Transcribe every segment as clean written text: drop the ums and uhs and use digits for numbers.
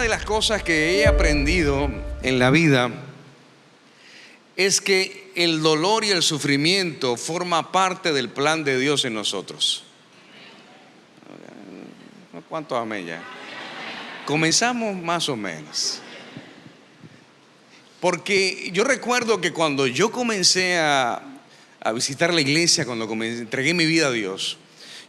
de las cosas que he aprendido en la vida es que el dolor y el sufrimiento forma parte del plan de Dios en nosotros. ¿Cuántos amén ya? Comenzamos más o menos. Porque yo recuerdo que cuando yo comencé a visitar la iglesia, cuando entregué mi vida a Dios,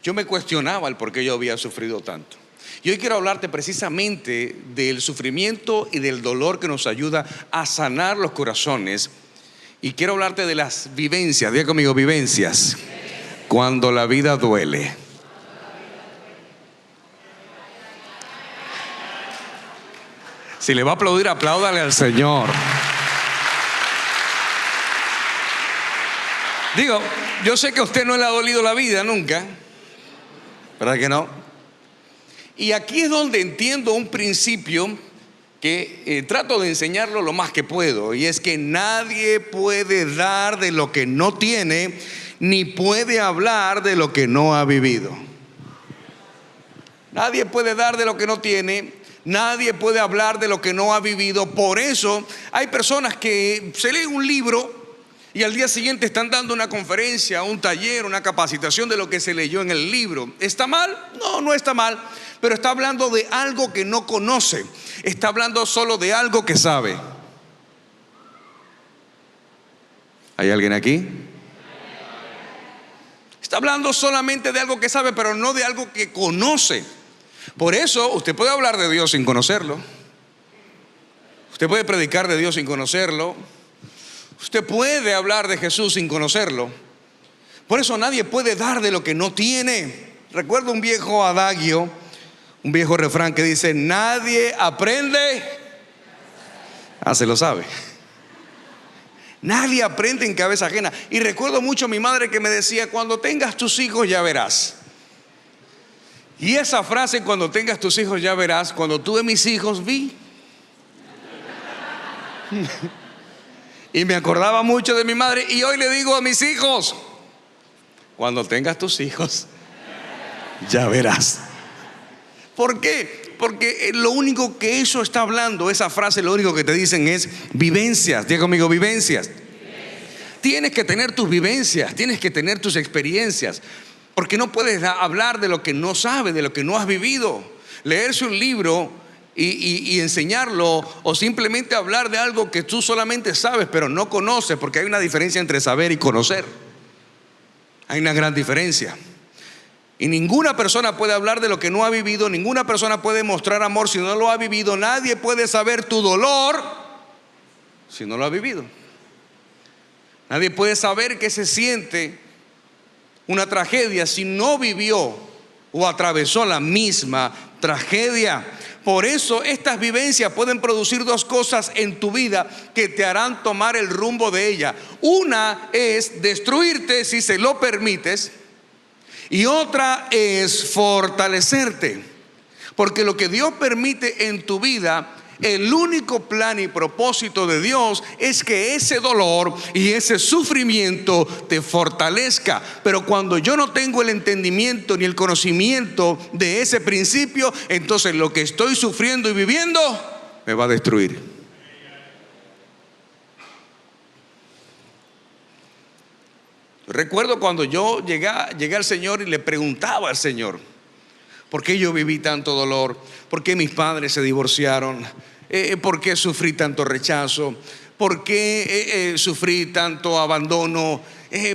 yo me cuestionaba el por qué yo había sufrido tanto. Y hoy quiero hablarte precisamente del sufrimiento y del dolor que nos ayuda a sanar los corazones. Y quiero hablarte de las vivencias, diga conmigo, vivencias, cuando la vida duele. Si le va a aplaudir, apláudale al Señor. Digo, yo sé que a usted no le ha dolido la vida nunca, ¿verdad que no? Y aquí es donde entiendo un principio que trato de enseñarlo lo más que puedo, y es que nadie puede dar de lo que no tiene, ni puede hablar de lo que no ha vivido. Nadie puede dar de lo que no tiene, nadie puede hablar de lo que no ha vivido. Por eso hay personas que se leen un libro y al día siguiente están dando una conferencia, un taller, una capacitación de lo que se leyó en el libro. ¿Está mal? No, no está mal, pero está hablando de algo que no conoce. Está hablando solo de algo que sabe. ¿Hay alguien aquí? Está hablando solamente de algo que sabe, pero no de algo que conoce. Por eso usted puede hablar de Dios sin conocerlo. Usted puede predicar de Dios sin conocerlo. Usted puede hablar de Jesús sin conocerlo. Por eso nadie puede dar de lo que no tiene. Recuerdo un viejo adagio, un viejo refrán que dice: nadie aprende, se lo sabe. Nadie aprende en cabeza ajena. Y recuerdo mucho a mi madre que me decía: cuando tengas tus hijos ya verás. Y esa frase, cuando tengas tus hijos ya verás, cuando tuve mis hijos vi. Y me acordaba mucho de mi madre. Y hoy le digo a mis hijos: cuando tengas tus hijos ya verás. ¿Por qué? Porque lo único que eso está hablando, esa frase, lo único que te dicen es vivencias. Diga conmigo, vivencias. Tienes que tener tus vivencias, tienes que tener tus experiencias, porque no puedes hablar de lo que no sabes, de lo que no has vivido. Leerse un libro y enseñarlo, o simplemente hablar de algo que tú solamente sabes pero no conoces, porque hay una diferencia entre saber y conocer. Hay una gran diferencia. Y ninguna persona puede hablar de lo que no ha vivido. Ninguna persona puede mostrar amor si no lo ha vivido. Nadie puede saber tu dolor si no lo ha vivido. Nadie puede saber qué se siente una tragedia si no vivió o atravesó la misma tragedia. Por eso estas vivencias pueden producir dos cosas en tu vida que te harán tomar el rumbo de ella. Una es destruirte si se lo permites, y otra es fortalecerte. Porque lo que Dios permite en tu vida, el único plan y propósito de Dios es que ese dolor y ese sufrimiento te fortalezca. Pero cuando yo no tengo el entendimiento ni el conocimiento de ese principio, entonces lo que estoy sufriendo y viviendo me va a destruir. Recuerdo cuando yo llegué al Señor y le preguntaba al Señor: ¿por qué yo viví tanto dolor? ¿Por qué mis padres se divorciaron? ¿Por qué sufrí tanto rechazo? ¿Por qué sufrí tanto abandono?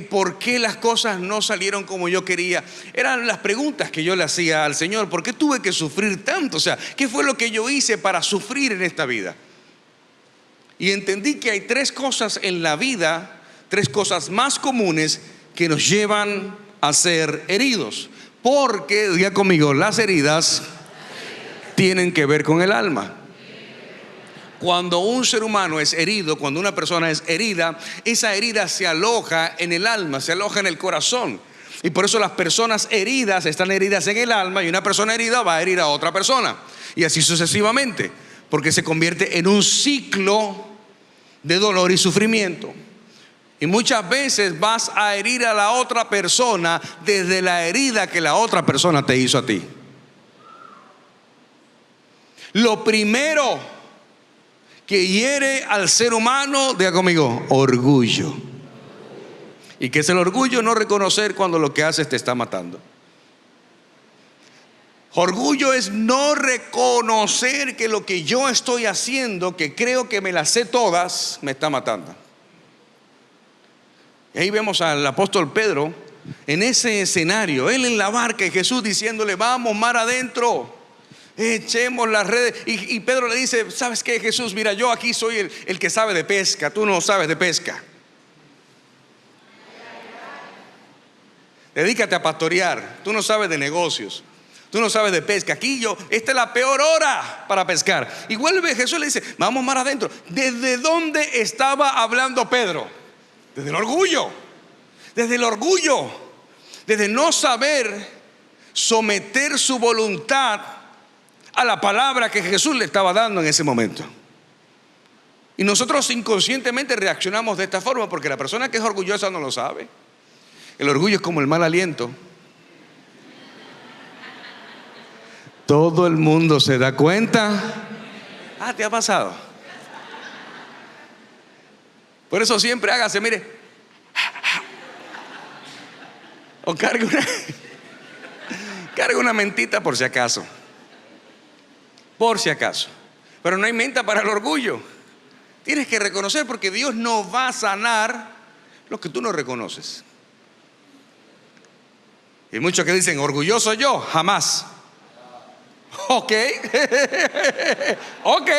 ¿Por qué las cosas no salieron como yo quería? Eran las preguntas que yo le hacía al Señor. ¿Por qué tuve que sufrir tanto? O sea, ¿qué fue lo que yo hice para sufrir en esta vida? Y entendí que hay tres cosas en la vida, tres cosas más comunes que nos llevan a ser heridos. Porque, diga conmigo, las heridas tienen que ver con el alma. Cuando un ser humano es herido, cuando una persona es herida, esa herida se aloja en el alma, se aloja en el corazón. Y por eso las personas heridas están heridas en el alma, y una persona herida va a herir a otra persona, y así sucesivamente, porque se convierte en un ciclo de dolor y sufrimiento. Y muchas veces vas a herir a la otra persona desde la herida que la otra persona te hizo a ti. Lo primero que hiere al ser humano, diga conmigo, orgullo. ¿Y qué es el orgullo? No reconocer cuando lo que haces te está matando. Orgullo es no reconocer que lo que yo estoy haciendo, que creo que me las sé todas, me está matando. Y ahí vemos al apóstol Pedro en ese escenario, él en la barca y Jesús diciéndole, vamos mar adentro, echemos las redes. Y Pedro le dice, ¿sabes qué, Jesús? Mira, yo aquí soy el que sabe de pesca, tú no sabes de pesca. Dedícate a pastorear, tú no sabes de negocios, tú no sabes de pesca. Aquí esta es la peor hora para pescar. Y vuelve Jesús y le dice, vamos mar adentro. ¿Desde dónde estaba hablando Pedro? Desde el orgullo. Desde el orgullo. Desde no saber someter su voluntad a la palabra que Jesús le estaba dando en ese momento. Y nosotros inconscientemente reaccionamos de esta forma porque la persona que es orgullosa no lo sabe. El orgullo es como el mal aliento. Todo el mundo se da cuenta. ¿Te ha pasado? Por eso siempre hágase, mire, o cargue una mentita por si acaso. Por si acaso. Pero no hay menta para el orgullo. Tienes que reconocer, porque Dios no va a sanar lo que tú no reconoces. Y muchos que dicen, orgulloso yo, jamás. Ok. Ok.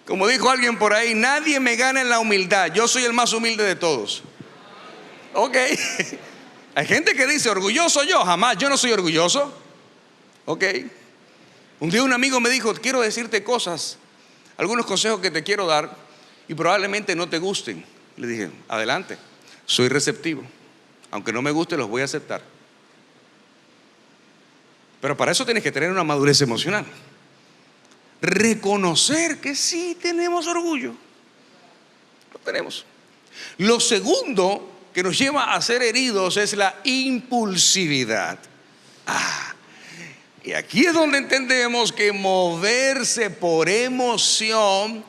Como dijo alguien por ahí, nadie me gana en la humildad, yo soy el más humilde de todos. Ok. Hay gente que dice, orgulloso yo, jamás, yo no soy orgulloso. Ok. Un día un amigo me dijo, quiero decirte cosas, algunos consejos que te quiero dar y probablemente no te gusten. Le dije, adelante, soy receptivo. Aunque no me guste, los voy a aceptar. Pero para eso tienes que tener una madurez emocional. Reconocer que sí tenemos orgullo. Lo tenemos. Lo segundo que nos lleva a ser heridos es la impulsividad. Y aquí es donde entendemos que moverse por emoción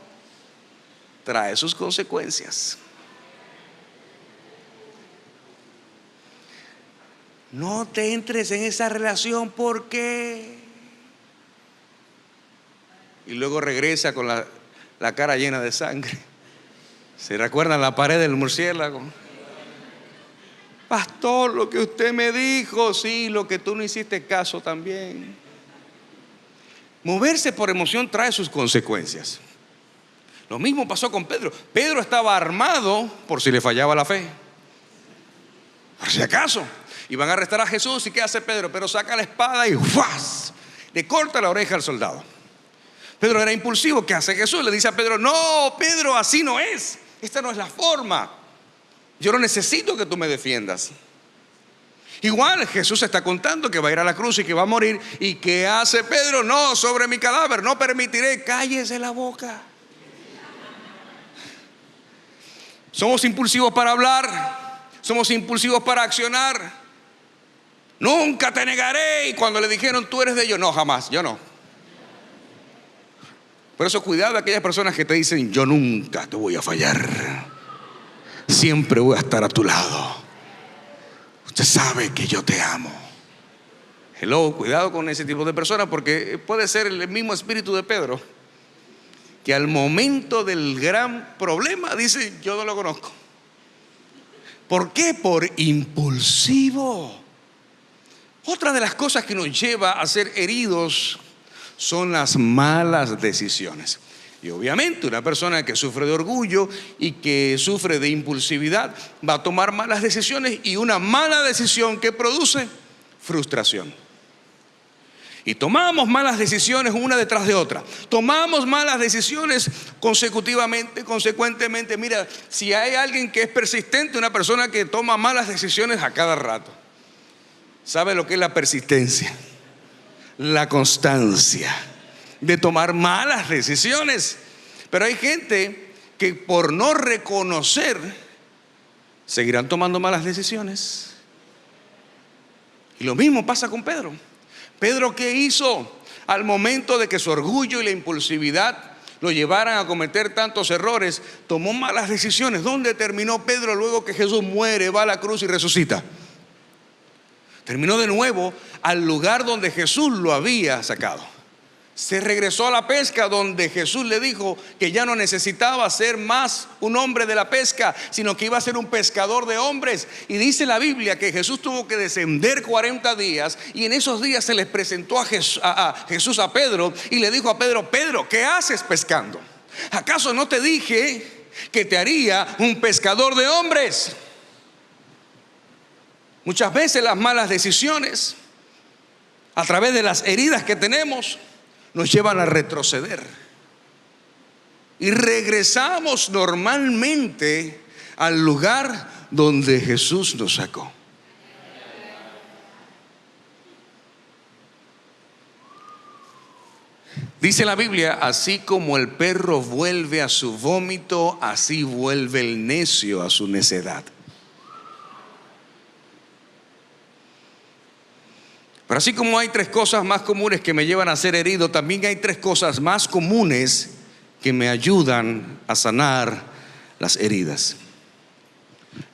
trae sus consecuencias. No te entres en esa relación porque... Y luego regresa con la cara llena de sangre. ¿Se recuerdan la pared del murciélago? Pastor, lo que usted me dijo, sí, lo que tú no hiciste caso también. Moverse por emoción trae sus consecuencias. Lo mismo pasó con Pedro. Pedro estaba armado por si le fallaba la fe. Por si acaso. Iban a arrestar a Jesús, ¿y qué hace Pedro? Pero saca la espada y ¡fuas! Le corta la oreja al soldado. Pedro era impulsivo. ¿Qué hace Jesús? Le dice a Pedro, no, Pedro, así no es. Esta no es la forma. Yo no necesito que tú me defiendas. Igual Jesús está contando que va a ir a la cruz y que va a morir. ¿Y qué hace Pedro? No, sobre mi cadáver no permitiré. Cállese la boca. Somos impulsivos para hablar. Somos impulsivos para accionar. Nunca te negaré. Y cuando le dijeron, tú eres de ellos, no, jamás, yo no. Por eso cuidado a aquellas personas que te dicen, yo nunca te voy a fallar, siempre voy a estar a tu lado, usted sabe que yo te amo. Hello, cuidado con ese tipo de personas, porque puede ser el mismo espíritu de Pedro, que al momento del gran problema dice, yo no lo conozco. ¿Por qué? Por impulsivo. Otra de las cosas que nos lleva a ser heridos son las malas decisiones. Y obviamente una persona que sufre de orgullo y que sufre de impulsividad va a tomar malas decisiones, y una mala decisión que produce frustración. Y tomamos malas decisiones una detrás de otra. Tomamos malas decisiones consecuentemente. Mira, si hay alguien que es persistente, una persona que toma malas decisiones a cada rato. ¿Sabe lo que es la persistencia? La constancia de tomar malas decisiones. Pero hay gente que por no reconocer seguirán tomando malas decisiones. Y lo mismo pasa con Pedro. Pedro, ¿qué hizo? al momento de que su orgullo y la impulsividad lo llevaran a cometer tantos errores, tomó malas decisiones. ¿Dónde terminó Pedro luego que Jesús muere, va a la cruz y resucita? Terminó de nuevo al lugar donde Jesús lo había sacado. Se regresó a la pesca, donde Jesús le dijo que ya no necesitaba ser más un hombre de la pesca, sino que iba a ser un pescador de hombres. Y dice la Biblia que Jesús tuvo que descender 40 días, y en esos días se les presentó a Jesús a Pedro, y le dijo a Pedro: Pedro, ¿qué haces pescando? ¿Acaso no te dije que te haría un pescador de hombres? Muchas veces las malas decisiones, a través de las heridas que tenemos, nos llevan a retroceder. Y regresamos normalmente al lugar donde Jesús nos sacó. Dice la Biblia: así como el perro vuelve a su vómito, así vuelve el necio a su necedad. Pero así como hay 3 cosas más comunes que me llevan a ser herido, también hay 3 cosas más comunes que me ayudan a sanar las heridas.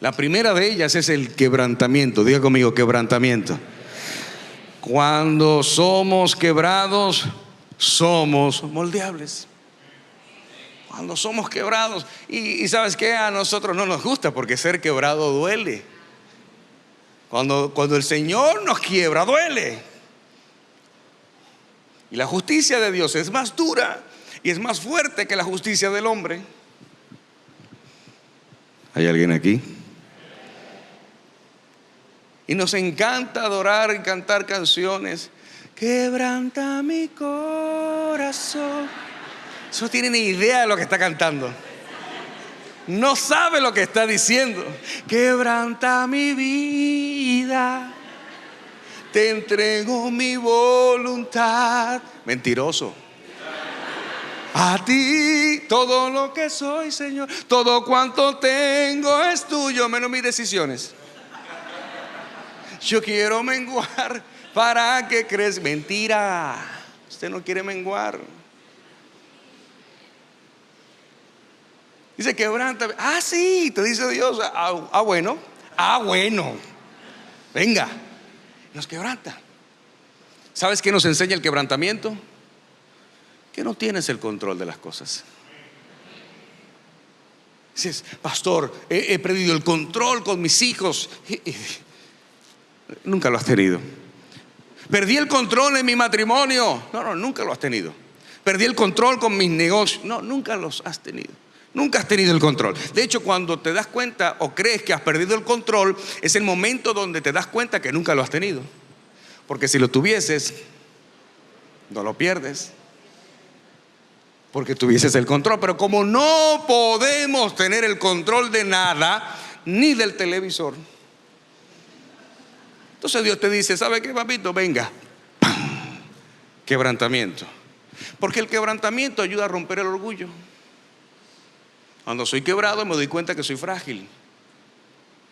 La primera de ellas es el quebrantamiento. Diga conmigo: quebrantamiento. Cuando somos quebrados, somos moldeables. Cuando somos quebrados. Y ¿sabes qué? A nosotros no nos gusta, porque ser quebrado duele. Cuando el Señor nos quiebra, duele. Y la justicia de Dios es más dura y es más fuerte que la justicia del hombre. ¿Hay alguien aquí? Y nos encanta adorar y cantar canciones. Quebranta mi corazón. Eso no tiene ni idea de lo que está cantando. No sabe lo que está diciendo. Quebranta mi vida, te entrego mi voluntad. Mentiroso. A ti todo lo que soy, Señor, todo cuanto tengo es tuyo, menos mis decisiones. Yo quiero menguar para que crezca. Mentira. Usted no quiere menguar. Dice: quebrántame. Ah, sí, te dice Dios. Bueno. Venga. Nos quebranta. ¿Sabes qué nos enseña el quebrantamiento? Que no tienes el control de las cosas. Dices: pastor, he perdido el control con mis hijos. Nunca lo has tenido. Perdí el control en mi matrimonio. No, nunca lo has tenido. Perdí el control con mis negocios. No, nunca los has tenido. Nunca has tenido el control. De hecho, cuando te das cuenta o crees que has perdido el control, es el momento donde te das cuenta que nunca lo has tenido. Porque si lo tuvieses, no lo pierdes, porque tuvieses el control. Pero como no podemos tener el control de nada, ni del televisor, entonces Dios te dice: ¿sabe qué, papito? Venga. ¡Pam! Quebrantamiento. Porque el quebrantamiento ayuda a romper el orgullo. Cuando soy quebrado me doy cuenta que soy frágil.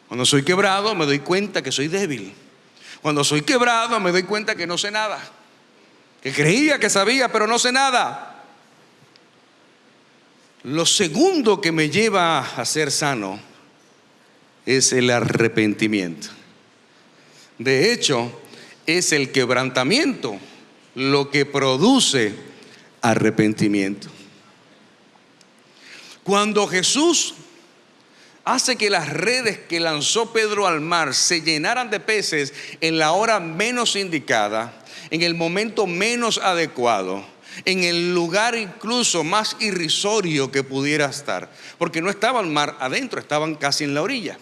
Cuando soy quebrado me doy cuenta que soy débil. Cuando soy quebrado me doy cuenta que no sé nada, que creía que sabía, pero no sé nada. Lo segundo que me lleva a ser sano es el arrepentimiento. De hecho, es el quebrantamiento lo que produce arrepentimiento. Cuando Jesús hace que las redes que lanzó Pedro al mar se llenaran de peces en la hora menos indicada, en el momento menos adecuado, en el lugar incluso más irrisorio que pudiera estar, porque no estaba el mar adentro, estaban casi en la orilla.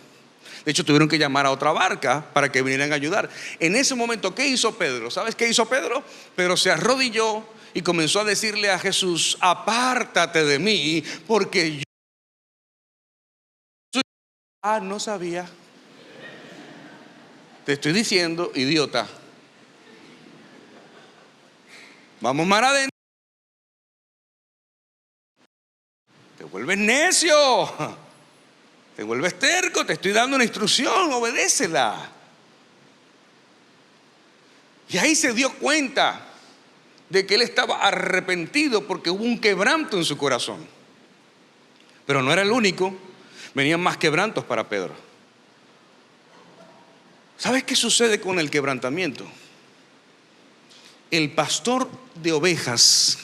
De hecho, tuvieron que llamar a otra barca para que vinieran a ayudar. En ese momento, ¿qué hizo Pedro? ¿Sabes qué hizo Pedro? Pedro se arrodilló y comenzó a decirle a Jesús: apártate de mí, porque yo soy... no sabía. Te estoy diciendo, idiota. Vamos más adentro. Te vuelves necio, te vuelves terco. Te estoy dando una instrucción, obedécela. Y ahí se dio cuenta de que él estaba arrepentido porque hubo un quebranto en su corazón. Pero no era el único, venían más quebrantos para Pedro. ¿Sabes qué sucede con el quebrantamiento? El pastor de ovejas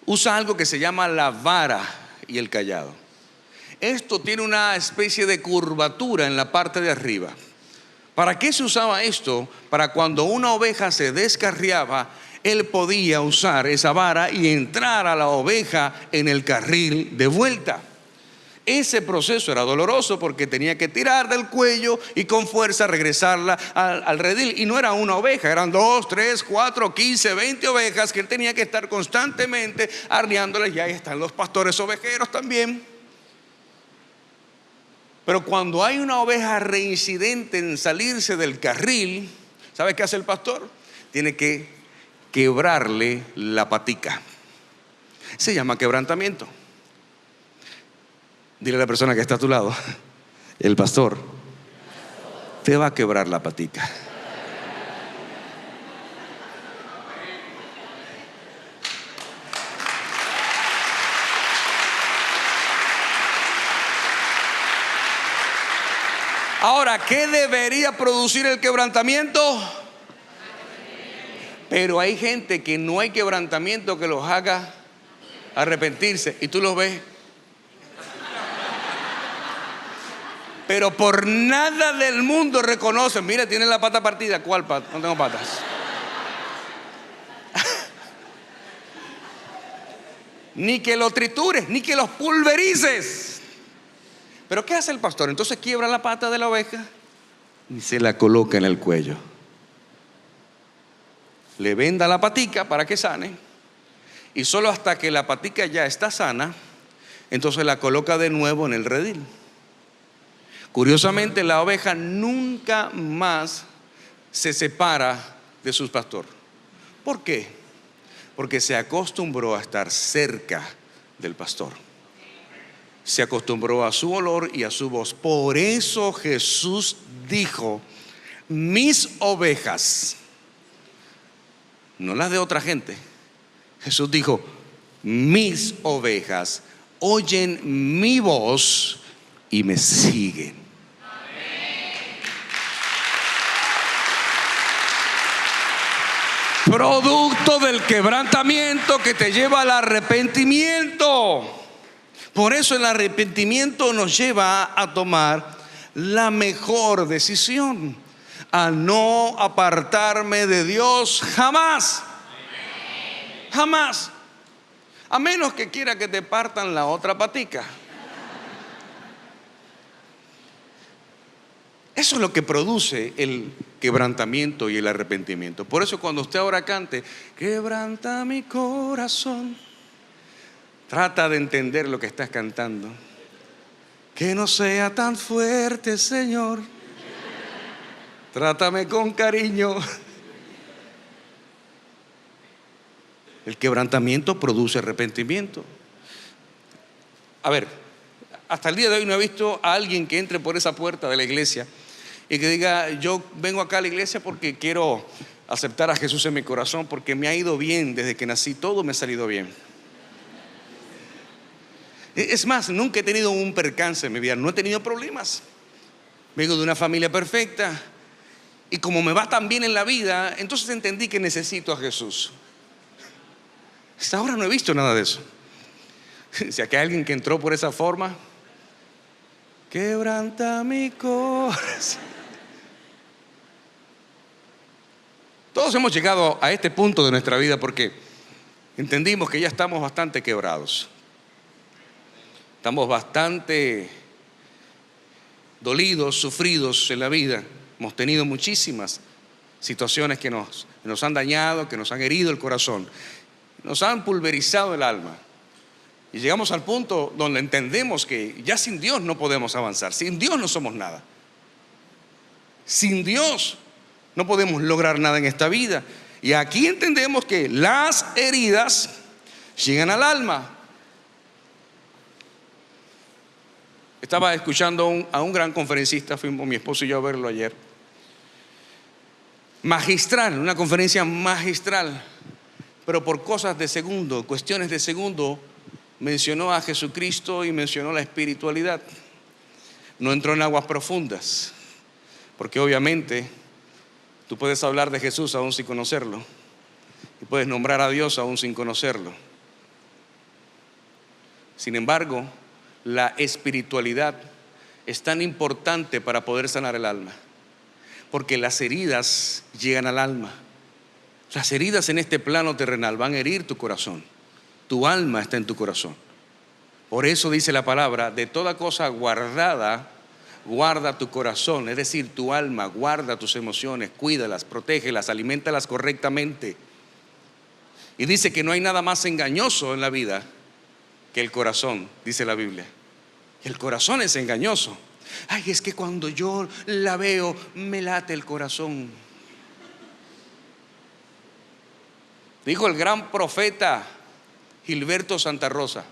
usa algo que se llama la vara y el cayado. Esto tiene una especie de curvatura en la parte de arriba. ¿Para qué se usaba esto? Para cuando una oveja se descarriaba, él podía usar esa vara y entrar a la oveja en el carril de vuelta. Ese proceso era doloroso porque tenía que tirar del cuello y con fuerza regresarla al redil. Y no era una oveja, eran 2, 3, 4, 15, 20 ovejas que él tenía que estar constantemente arriándoles. Y ahí están los pastores ovejeros también. Pero cuando hay una oveja reincidente en salirse del carril, ¿sabes qué hace el pastor? Tiene que quebrarle la patica. Se llama quebrantamiento. Dile a la persona que está a tu lado: el pastor te va a quebrar la patica. Ahora, ¿qué debería producir el quebrantamiento? Pero hay gente que no hay quebrantamiento que los haga arrepentirse, y tú los ves. Pero por nada del mundo reconocen: mira, tiene la pata partida. ¿Cuál pata? No tengo patas. Ni que lo tritures, ni que los pulverices. Pero ¿qué hace el pastor? Entonces quiebra la pata de la oveja y se la coloca en el cuello. Le venda la patica para que sane. Y solo hasta que la patica ya está sana, entonces la coloca de nuevo en el redil. Curiosamente, la oveja nunca más se separa de su pastor. ¿Por qué? Porque se acostumbró a estar cerca del pastor. Se acostumbró a su olor y a su voz. Por eso Jesús dijo: mis ovejas, no las de otra gente. Jesús dijo: mis ovejas oyen mi voz y me siguen. Producto del quebrantamiento que te lleva al arrepentimiento. Por eso el arrepentimiento nos lleva a tomar la mejor decisión: a no apartarme de Dios jamás. Jamás. A menos que quiera que te partan la otra patica. Eso es lo que produce el quebrantamiento y el arrepentimiento. Por eso cuando usted ahora cante: quebranta mi corazón, trata de entender lo que estás cantando. Que no sea tan fuerte, Señor, trátame con cariño. El quebrantamiento produce arrepentimiento. A ver, hasta el día de hoy no he visto a alguien que entre por esa puerta de la iglesia y que diga: yo vengo acá a la iglesia porque quiero aceptar a Jesús en mi corazón, porque me ha ido bien desde que nací, todo me ha salido bien. Es más, nunca he tenido un percance en mi vida, no he tenido problemas. Vengo de una familia perfecta y como me va tan bien en la vida, entonces entendí que necesito a Jesús. Hasta ahora no he visto nada de eso. Si aquí hay alguien que entró por esa forma: quebranta mi corazón. Todos hemos llegado a este punto de nuestra vida porque entendimos que ya estamos bastante quebrados. Estamos bastante dolidos, sufridos en la vida. Hemos tenido muchísimas situaciones que nos han dañado, que nos han herido el corazón, nos han pulverizado el alma. Y llegamos al punto donde entendemos que ya sin Dios no podemos avanzar. Sin Dios no somos nada. Sin Dios no podemos lograr nada en esta vida. Y aquí entendemos que las heridas llegan al alma. Estaba escuchando a un gran conferencista, fuimos mi esposo y yo a verlo ayer. Magistral, una conferencia magistral. pero por cosas de segundo, cuestiones de segundo, mencionó a Jesucristo y mencionó la espiritualidad. No entró en aguas profundas, porque obviamente tú puedes hablar de Jesús aún sin conocerlo, y puedes nombrar a Dios aún sin conocerlo. Sin embargo, la espiritualidad es tan importante para poder sanar el alma, porque las heridas llegan al alma. Las heridas en este plano terrenal van a herir tu corazón. Tu alma está en tu corazón. Por eso dice la palabra: de toda cosa guardada, guarda tu corazón. Es decir, tu alma, guarda tus emociones, cuídalas, protégelas, alimentalas correctamente. Y dice que no hay nada más engañoso en la vida que el corazón, dice la Biblia. El corazón es engañoso. Ay, es que cuando yo la veo me late el corazón. Dijo el gran profeta Gilberto Santa Rosa: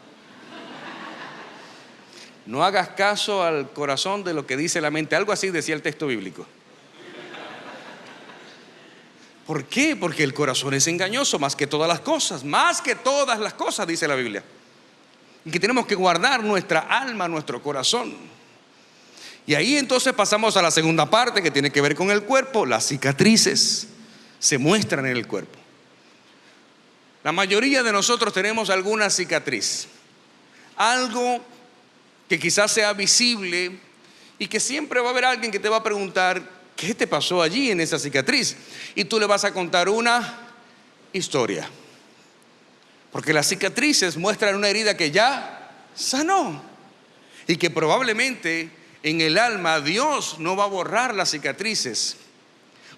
no hagas caso al corazón de lo que dice la mente. Algo así decía el texto bíblico. ¿Por qué? Porque el corazón es engañoso más que todas las cosas. Más que todas las cosas, dice la Biblia. Y que tenemos que guardar nuestra alma, nuestro corazón. Y ahí entonces pasamos a la segunda parte, que tiene que ver con el cuerpo. Las cicatrices se muestran en el cuerpo. La mayoría de nosotros tenemos alguna cicatriz, algo que quizás sea visible, y que siempre va a haber alguien que te va a preguntar: ¿qué te pasó allí en esa cicatriz? Y tú le vas a contar una historia, porque las cicatrices muestran una herida que ya sanó, y que probablemente en el alma Dios no va a borrar las cicatrices,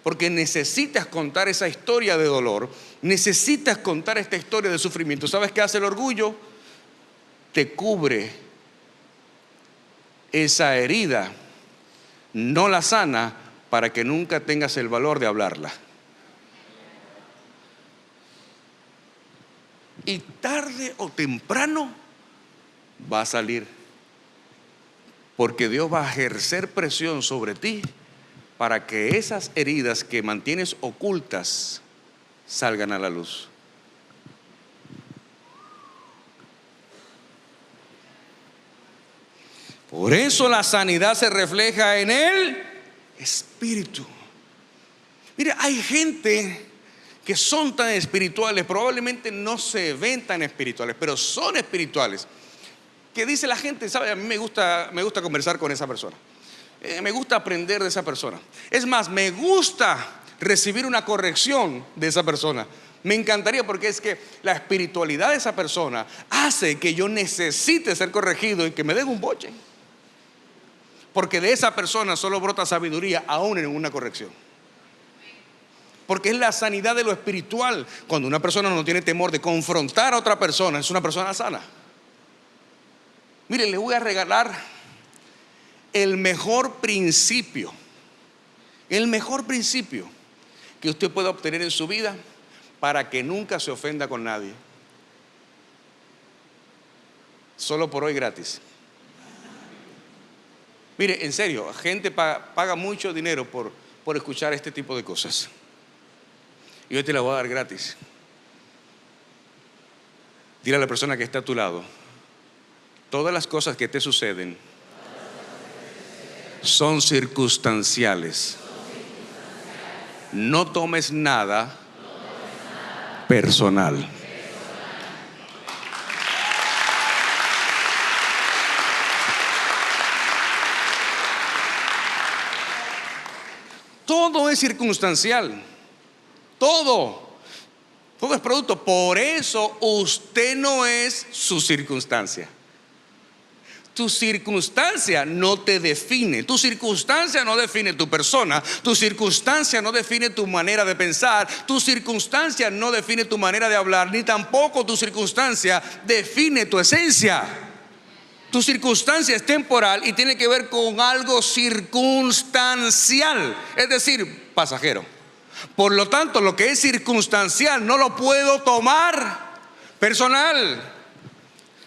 porque necesitas contar esa historia de dolor, necesitas contar esta historia de sufrimiento. ¿Sabes qué hace el orgullo? Te cubre esa herida, no la sana, para que nunca tengas el valor de hablarla. Y tarde o temprano va a salir, porque Dios va a ejercer presión sobre ti para que esas heridas que mantienes ocultas salgan a la luz. Por eso la sanidad se refleja en el espíritu. Mire, hay gente que son tan espirituales, probablemente no se ven tan espirituales, pero son espirituales, que dice la gente: ¿sabe? A mí me gusta conversar con esa persona, me gusta aprender de esa persona. Es más, me gusta recibir una corrección de esa persona. Me encantaría, porque es que la espiritualidad de esa persona hace que yo necesite ser corregido y que me den un boche, porque de esa persona solo brota sabiduría aún en una corrección. Porque es la sanidad de lo espiritual. Cuando una persona no tiene temor de confrontar a otra persona, es una persona sana. Mire, le voy a regalar el mejor principio que usted pueda obtener en su vida para que nunca se ofenda con nadie. Solo por hoy, gratis. Mire, en serio, gente paga mucho dinero por escuchar este tipo de cosas, y hoy te la voy a dar gratis. Dile a la persona que está a tu lado: todas las cosas que te suceden son circunstanciales. No tomes nada personal. Todo es circunstancial. Todo es producto. Por eso usted no es su circunstancia. Tu circunstancia no te define. Tu circunstancia no define tu persona. Tu circunstancia no define tu manera de pensar. Tu circunstancia no define tu manera de hablar. Ni tampoco tu circunstancia define tu esencia. Tu circunstancia es temporal y tiene que ver con algo circunstancial, es decir, pasajero. Por lo tanto, lo que es circunstancial no lo puedo tomar personal.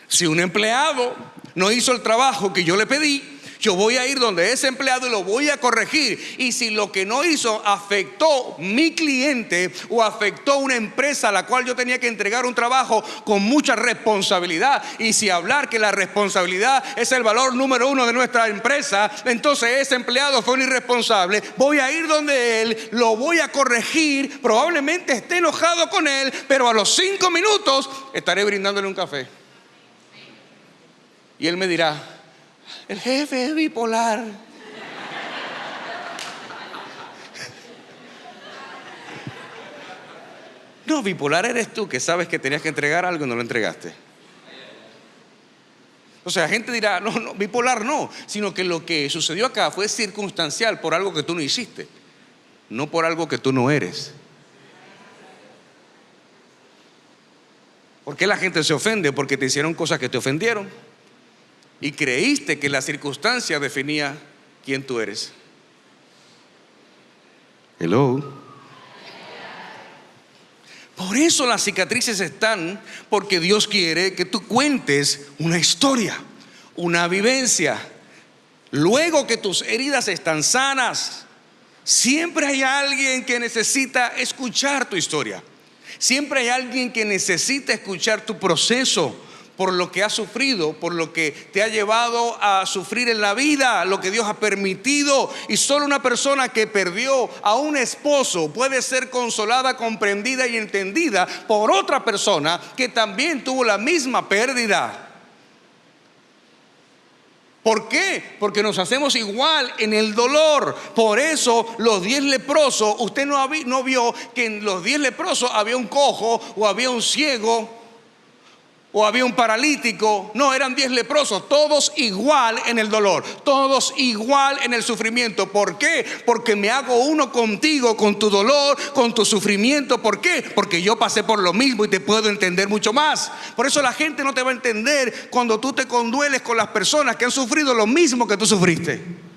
Si un empleado no hizo el trabajo que yo le pedí, Yo voy a ir donde ese empleado y lo voy a corregir. Y si lo que no hizo afectó mi cliente o afectó una empresa a la cual yo tenía que entregar un trabajo con mucha responsabilidad, y si hablar que la responsabilidad es el valor número uno de nuestra empresa, entonces ese empleado fue un irresponsable, voy a ir donde él, lo voy a corregir, probablemente esté enojado con él, pero a los 5 minutos estaré brindándole un café. Y él me dirá: el jefe es bipolar. No, bipolar eres tú, que sabes que tenías que entregar algo y no lo entregaste. O sea, la gente dirá: no, bipolar no, sino que lo que sucedió acá fue circunstancial por algo que tú no hiciste, no por algo que tú no eres. ¿Por qué la gente se ofende? Porque te hicieron cosas que te ofendieron y creíste que la circunstancia definía quién tú eres. Hello. Por eso las cicatrices están, porque Dios quiere que tú cuentes una historia, una vivencia. Luego que tus heridas están sanas, siempre hay alguien que necesita escuchar tu historia. Siempre hay alguien que necesita escuchar tu proceso, por lo que has sufrido, por lo que te ha llevado a sufrir en la vida, lo que Dios ha permitido. Y solo una persona que perdió a un esposo puede ser consolada, comprendida y entendida por otra persona que también tuvo la misma pérdida. ¿Por qué? Porque nos hacemos igual en el dolor. Por eso los 10 leprosos, usted no vio que en los 10 leprosos había un cojo o había un ciego o había un paralítico. No, eran 10 leprosos, todos igual en el dolor, todos igual en el sufrimiento. ¿Por qué? Porque me hago uno contigo, con tu dolor, con tu sufrimiento. ¿Por qué? Porque yo pasé por lo mismo y te puedo entender mucho más. Por eso la gente no te va a entender cuando tú te condueles con las personas que han sufrido lo mismo que tú sufriste.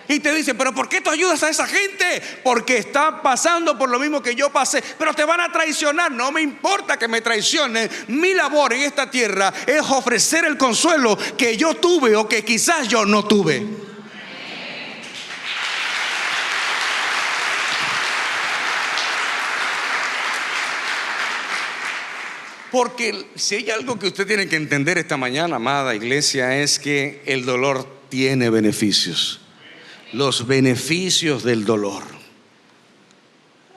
Y te dicen: ¿pero por qué tú ayudas a esa gente? Porque está pasando por lo mismo que yo pasé. Pero te van a traicionar. No me importa que me traicionen. Mi labor en esta tierra es ofrecer el consuelo que yo tuve o que quizás yo no tuve. Porque si hay algo que usted tiene que entender esta mañana, amada iglesia, es que el dolor tiene beneficios. Los beneficios del dolor.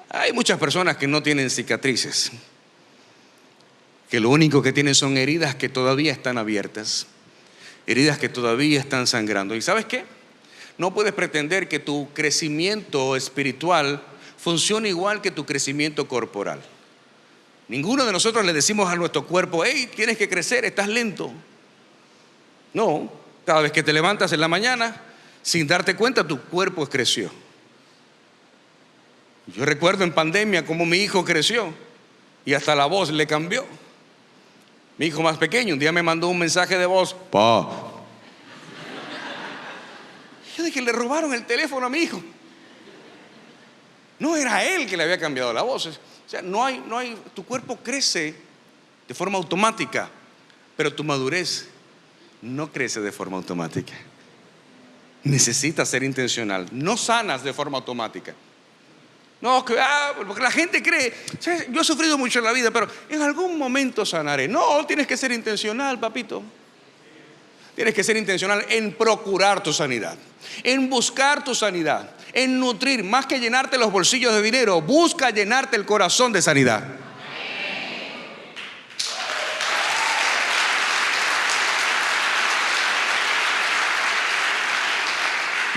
Hay muchas personas que no tienen cicatrices, que lo único que tienen son heridas que todavía están abiertas, heridas que todavía están sangrando. ¿Y sabes qué? No puedes pretender que tu crecimiento espiritual funcione igual que tu crecimiento corporal. Ninguno de nosotros le decimos a nuestro cuerpo: hey, tienes que crecer, estás lento. No, cada vez que te levantas en la mañana, sin darte cuenta, tu cuerpo creció. Yo recuerdo en pandemia cómo mi hijo creció y hasta la voz le cambió. Mi hijo más pequeño un día me mandó un mensaje de voz: pa. Yo dije: le robaron el teléfono a mi hijo. No era él que le había cambiado la voz. O sea, no hay, tu cuerpo crece de forma automática, pero tu madurez no crece de forma automática. Necesitas ser intencional. No sanas de forma automática. No, porque la gente cree: yo he sufrido mucho en la vida, pero en algún momento sanaré. No, tienes que ser intencional, papito. Tienes que ser intencional en procurar tu sanidad, en buscar tu sanidad, en nutrir. Más que llenarte los bolsillos de dinero, busca llenarte el corazón de sanidad.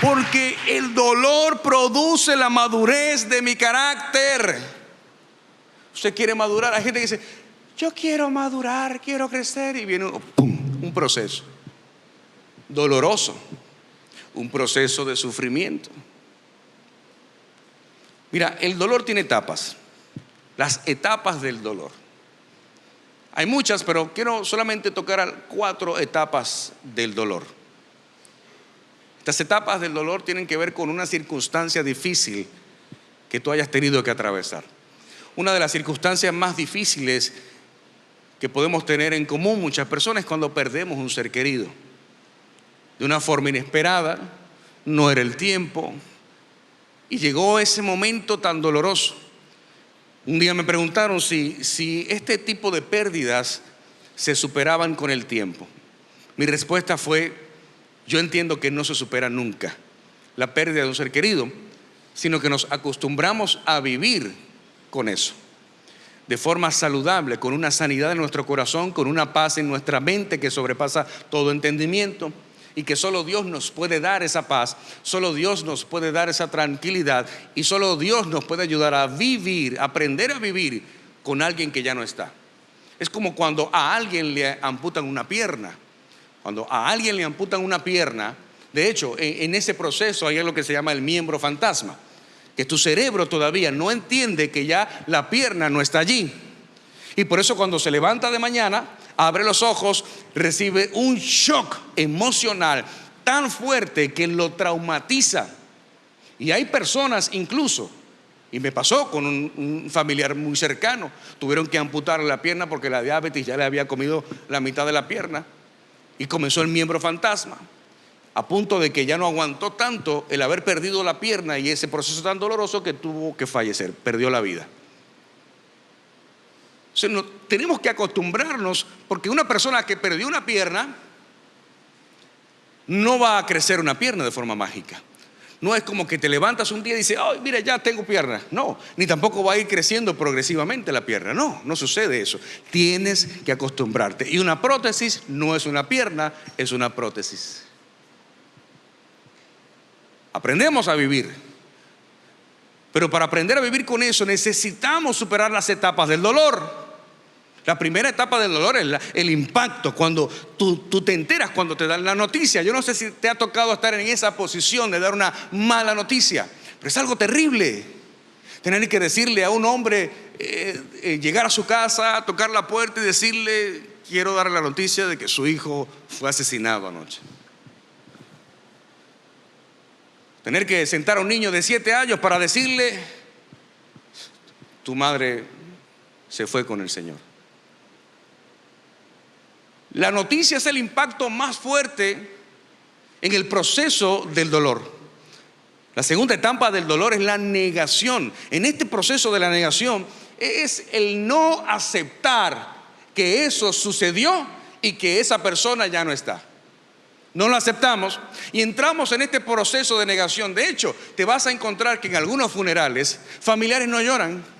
Porque el dolor produce la madurez de mi carácter. Usted quiere madurar. Hay gente que dice: yo quiero madurar, quiero crecer. Y viene un proceso doloroso, un proceso de sufrimiento. Mira, el dolor tiene etapas. Las etapas del dolor. Hay muchas, pero quiero solamente tocar 4 etapas del dolor. Estas etapas del dolor tienen que ver con una circunstancia difícil que tú hayas tenido que atravesar. Una de las circunstancias más difíciles que podemos tener en común muchas personas es cuando perdemos un ser querido. de una forma inesperada, no era el tiempo, y llegó ese momento tan doloroso. Un día me preguntaron si este tipo de pérdidas se superaban con el tiempo. Mi respuesta fue: yo entiendo que no se supera nunca la pérdida de un ser querido, sino que nos acostumbramos a vivir con eso, de forma saludable, con una sanidad en nuestro corazón, con una paz en nuestra mente que sobrepasa todo entendimiento, y que solo Dios nos puede dar esa paz, solo Dios nos puede dar esa tranquilidad, y solo Dios nos puede ayudar a vivir, aprender a vivir con alguien que ya no está. Es como cuando a alguien le amputan una pierna. Cuando a alguien le amputan una pierna, de hecho, en ese proceso hay algo que se llama el miembro fantasma, que tu cerebro todavía no entiende que ya la pierna no está allí. Y por eso cuando se levanta de mañana, abre los ojos, recibe un shock emocional tan fuerte que lo traumatiza. Y hay personas incluso, y me pasó con un familiar muy cercano, tuvieron que amputarle la pierna porque la diabetes ya le había comido la mitad de la pierna, y comenzó el miembro fantasma, a punto de que ya no aguantó tanto el haber perdido la pierna y ese proceso tan doloroso que tuvo que fallecer, perdió la vida. O sea, tenemos que acostumbrarnos, porque una persona que perdió una pierna no va a crecer una pierna de forma mágica. No es como que te levantas un día y dices: ay, mira, ya tengo pierna. No, ni tampoco va a ir creciendo progresivamente la pierna. No, no sucede eso. Tienes que acostumbrarte. Y una prótesis no es una pierna, es una prótesis. Aprendemos a vivir, pero para aprender a vivir con eso necesitamos superar las etapas del dolor. La primera etapa del dolor es el impacto, cuando tú te enteras, cuando te dan la noticia. Yo no sé si te ha tocado estar en esa posición de dar una mala noticia, pero es algo terrible tener que decirle a un hombre, llegar a su casa, tocar la puerta y decirle: quiero darle la noticia de que su hijo fue asesinado anoche. Tener que sentar a un niño de 7 años para decirle: tu madre se fue con el Señor. La noticia es el impacto más fuerte en el proceso del dolor. La segunda etapa del dolor es la negación. En este proceso de la negación es el no aceptar que eso sucedió y que esa persona ya no está. No lo aceptamos y entramos en este proceso de negación. De hecho, te vas a encontrar que en algunos funerales familiares no lloran.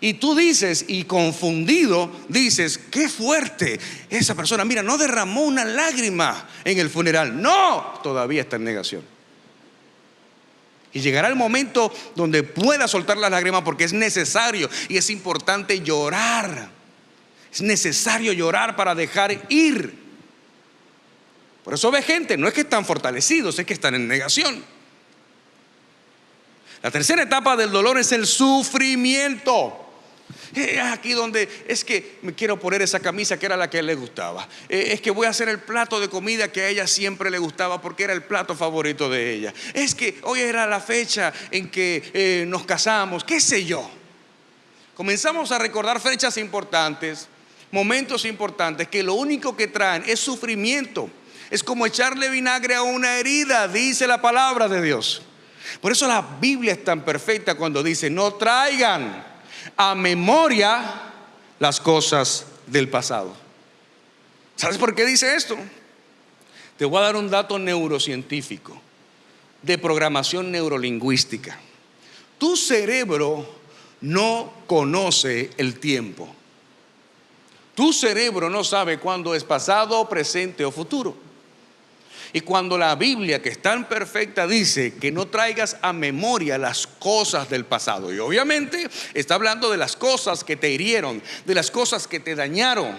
Y tú dices, y confundido dices: qué fuerte, esa persona, mira, no derramó una lágrima en el funeral. No, todavía está en negación. Y llegará el momento donde pueda soltar las lágrimas, porque es necesario y es importante llorar. Es necesario llorar para dejar ir. Por eso ve gente, no es que están fortalecidos, es que están en negación. La tercera etapa del dolor es el sufrimiento. Aquí donde es que me quiero poner esa camisa que era la que a él le gustaba. Es que voy a hacer el plato de comida que a ella siempre le gustaba porque era el plato favorito de ella. Es que hoy era la fecha en que nos casamos, qué sé yo. Comenzamos a recordar fechas importantes, momentos importantes que lo único que traen es sufrimiento. Es como echarle vinagre a una herida, dice la palabra de Dios. Por eso la Biblia es tan perfecta cuando dice: no traigan a memoria las cosas del pasado. ¿Sabes por qué dice esto? Te voy a dar un dato neurocientífico de programación neurolingüística. Tu cerebro no conoce el tiempo. Tu cerebro no sabe cuándo es pasado, presente o futuro. Y cuando la Biblia, que es tan perfecta, dice que no traigas a memoria las cosas del pasado, y obviamente está hablando de las cosas que te hirieron, de las cosas que te dañaron,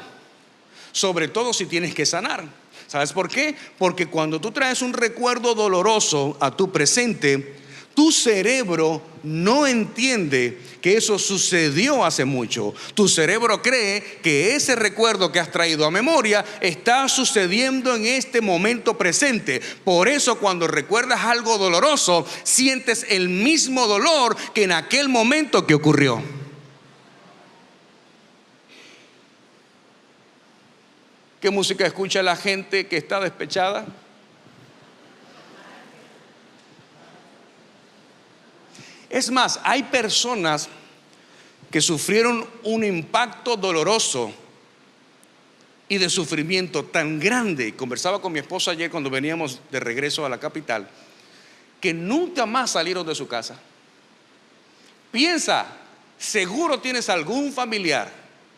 sobre todo si tienes que sanar. ¿Sabes por qué? Porque cuando tú traes un recuerdo doloroso a tu presente, tu cerebro no entiende que eso sucedió hace mucho. Tu cerebro cree que ese recuerdo que has traído a memoria está sucediendo en este momento presente. Por eso cuando recuerdas algo doloroso, sientes el mismo dolor que en aquel momento que ocurrió. ¿Qué música escucha la gente que está despechada? Es más, hay personas que sufrieron un impacto doloroso y de sufrimiento tan grande. Conversaba con mi esposa ayer cuando veníamos de regreso a la capital, que nunca más salieron de su casa. Piensa, seguro tienes algún familiar,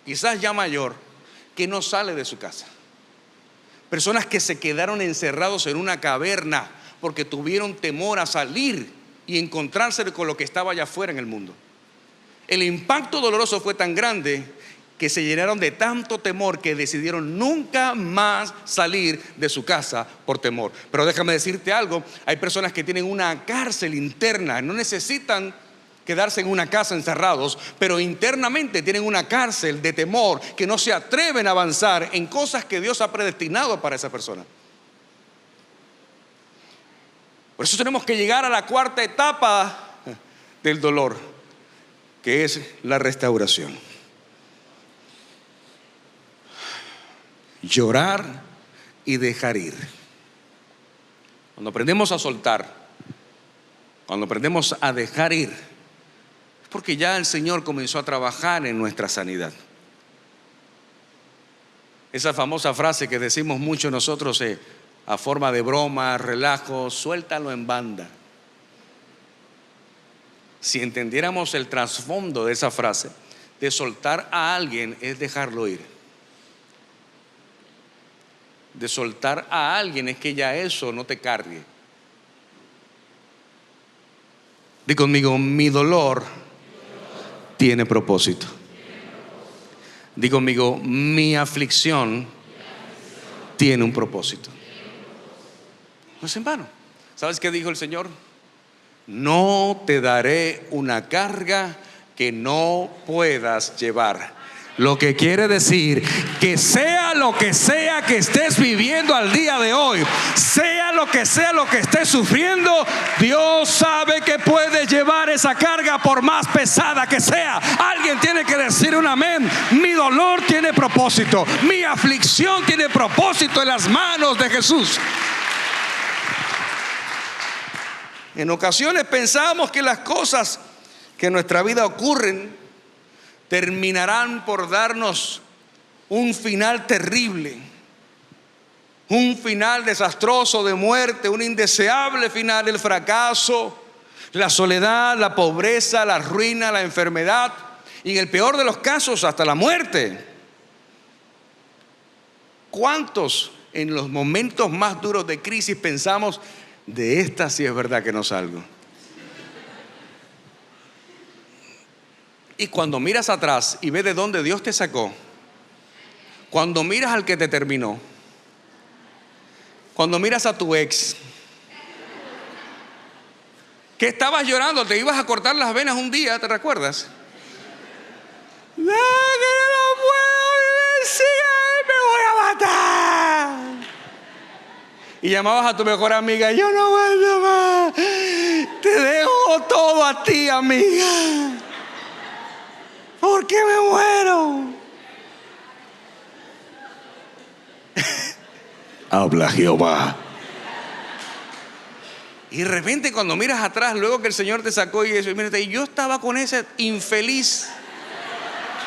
quizás ya mayor, que no sale de su casa. Personas que se quedaron encerrados en una caverna porque tuvieron temor a salir y encontrarse con lo que estaba allá afuera en el mundo. El impacto doloroso fue tan grande que se llenaron de tanto temor que decidieron nunca más salir de su casa por temor. Pero déjame decirte algo, hay personas que tienen una cárcel interna, no necesitan quedarse en una casa encerrados, pero internamente tienen una cárcel de temor que no se atreven a avanzar en cosas que Dios ha predestinado para esa persona. Por eso tenemos que llegar a la cuarta etapa del dolor, que es la restauración. Llorar y dejar ir. Cuando aprendemos a soltar, cuando aprendemos a dejar ir, es porque ya el Señor comenzó a trabajar en nuestra sanidad. Esa famosa frase que decimos mucho nosotros a forma de broma, relajo, suéltalo en banda. Si entendiéramos el trasfondo de esa frase, de soltar a alguien es dejarlo ir. De soltar a alguien es que ya eso no te cargue. Di conmigo, mi dolor tiene propósito. Di conmigo, mi aflicción tiene un propósito. No es en vano. ¿Sabes qué dijo el Señor? No te daré una carga que no puedas llevar. Lo que quiere decir que sea lo que sea que estés viviendo al día de hoy, sea lo que estés sufriendo, Dios sabe que puedes llevar esa carga por más pesada que sea. Alguien tiene que decir un amén. Mi dolor tiene propósito, mi aflicción tiene propósito en las manos de Jesús. En ocasiones pensamos que las cosas que en nuestra vida ocurren terminarán por darnos un final terrible, un final desastroso de muerte, un indeseable final, el fracaso, la soledad, la pobreza, la ruina, la enfermedad y en el peor de los casos hasta la muerte. ¿Cuántos en los momentos más duros de crisis pensamos, de esta sí es verdad que no salgo? Y cuando miras atrás y ves de dónde Dios te sacó, cuando miras al que te terminó, cuando miras a tu ex, que estabas llorando, te ibas a cortar las venas un día, ¿te recuerdas? ¡No, que no puedo vivir sin él, me voy a matar! Y llamabas a tu mejor amiga, yo no aguanto más, te dejo todo a ti, amiga. ¿Por qué me muero? Habla Jehová. Y de repente cuando miras atrás, luego que el Señor te sacó y eso, y yo estaba con ese infeliz,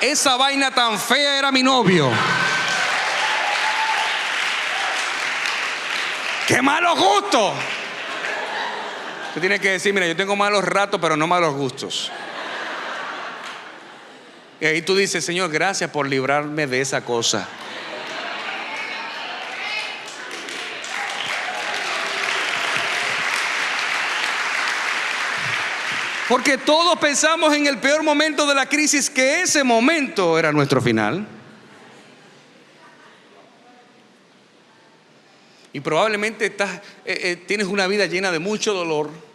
esa vaina tan fea era mi novio. ¡Qué malos gustos! Tú tienes que decir, mira, yo tengo malos ratos, pero no malos gustos. Y ahí tú dices, Señor, gracias por librarme de esa cosa. Porque todos pensamos en el peor momento de la crisis que ese momento era nuestro final. Y probablemente tienes una vida llena de mucho dolor,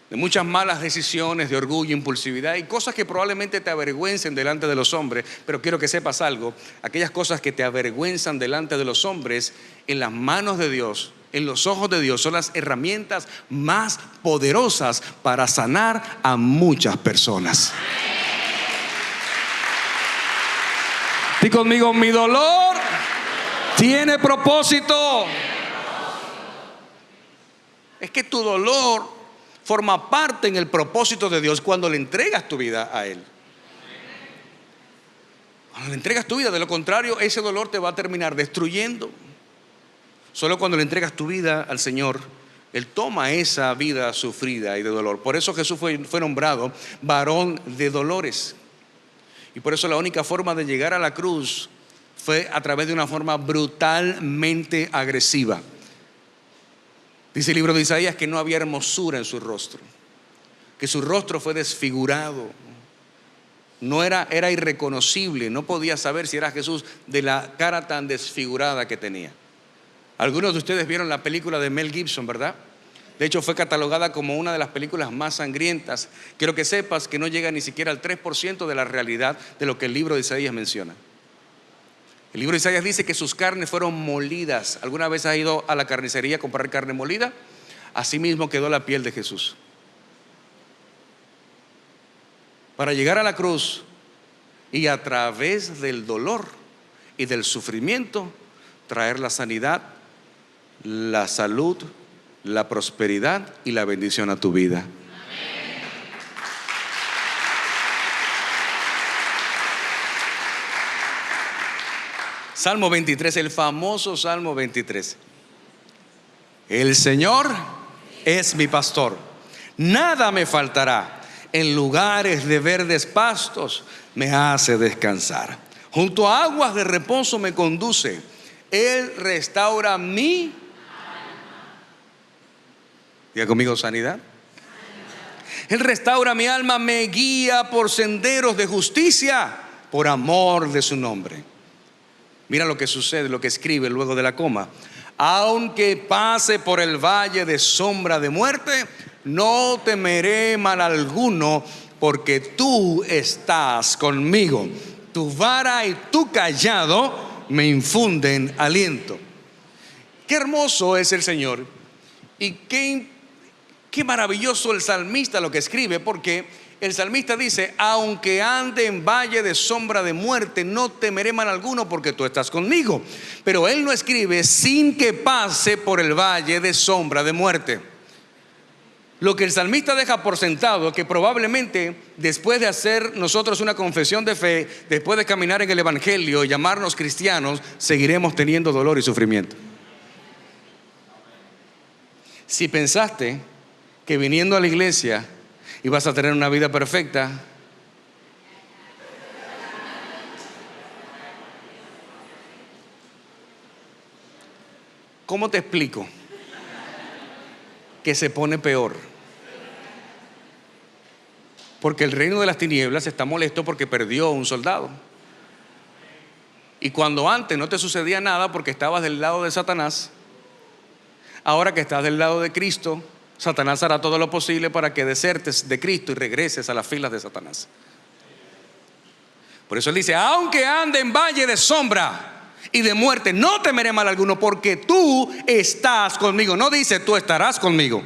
de muchas malas decisiones, de orgullo, impulsividad y cosas que probablemente te avergüencen delante de los hombres. Pero quiero que sepas algo, aquellas cosas que te avergüenzan delante de los hombres, en las manos de Dios, en los ojos de Dios, son las herramientas más poderosas para sanar a muchas personas. Di conmigo, mi dolor tiene propósito. Es que tu dolor forma parte en el propósito de Dios cuando le entregas tu vida a Él. Cuando le entregas tu vida, de lo contrario, ese dolor te va a terminar destruyendo. Solo cuando le entregas tu vida al Señor, Él toma esa vida sufrida y de dolor. Por eso Jesús fue nombrado varón de dolores. Y por eso la única forma de llegar a la cruz fue a través de una forma brutalmente agresiva. Dice el libro de Isaías que no había hermosura en su rostro, que su rostro fue desfigurado. No era irreconocible, no podía saber si era Jesús de la cara tan desfigurada que tenía. Algunos de ustedes vieron la película de Mel Gibson, ¿verdad? De hecho fue catalogada como una de las películas más sangrientas. Quiero que sepas que no llega ni siquiera al 3% de la realidad de lo que el libro de Isaías menciona. El libro de Isaías dice que sus carnes fueron molidas. ¿Alguna vez has ido a la carnicería a comprar carne molida? Así mismo quedó la piel de Jesús. Para llegar a la cruz y a través del dolor y del sufrimiento traer la sanidad, la salud, la prosperidad y la bendición a tu vida. Salmo 23, el famoso Salmo 23. El Señor es mi pastor, nada me faltará. En lugares de verdes pastos me hace descansar. Junto a aguas de reposo me conduce. Él restaura mi alma. Diga conmigo, sanidad. Él restaura mi alma, me guía por senderos de justicia por amor de su nombre. Mira lo que sucede, lo que escribe luego de la coma. Aunque pase por el valle de sombra de muerte, no temeré mal alguno, porque tú estás conmigo. Tu vara y tu callado me infunden aliento. Qué hermoso es el Señor. Y qué maravilloso el salmista lo que escribe, porque el salmista dice: aunque ande en valle de sombra de muerte, no temeré mal alguno, porque tú estás conmigo. Pero él no escribe sin que pase por el valle de sombra de muerte. Lo que el salmista deja por sentado es que probablemente después de hacer nosotros una confesión de fe, después de caminar en el evangelio y llamarnos cristianos, seguiremos teniendo dolor y sufrimiento. Si pensaste que viniendo a la iglesia ibas a tener una vida perfecta, ¿cómo te explico que se pone peor? Porque el reino de las tinieblas está molesto porque perdió un soldado. Y cuando antes no te sucedía nada porque estabas del lado de Satanás, ahora que estás del lado de Cristo, Satanás hará todo lo posible para que desertes de Cristo y regreses a las filas de Satanás. Por eso él dice: aunque ande en valle de sombra y de muerte, no temeré mal alguno, porque tú estás conmigo. No dice tú estarás conmigo,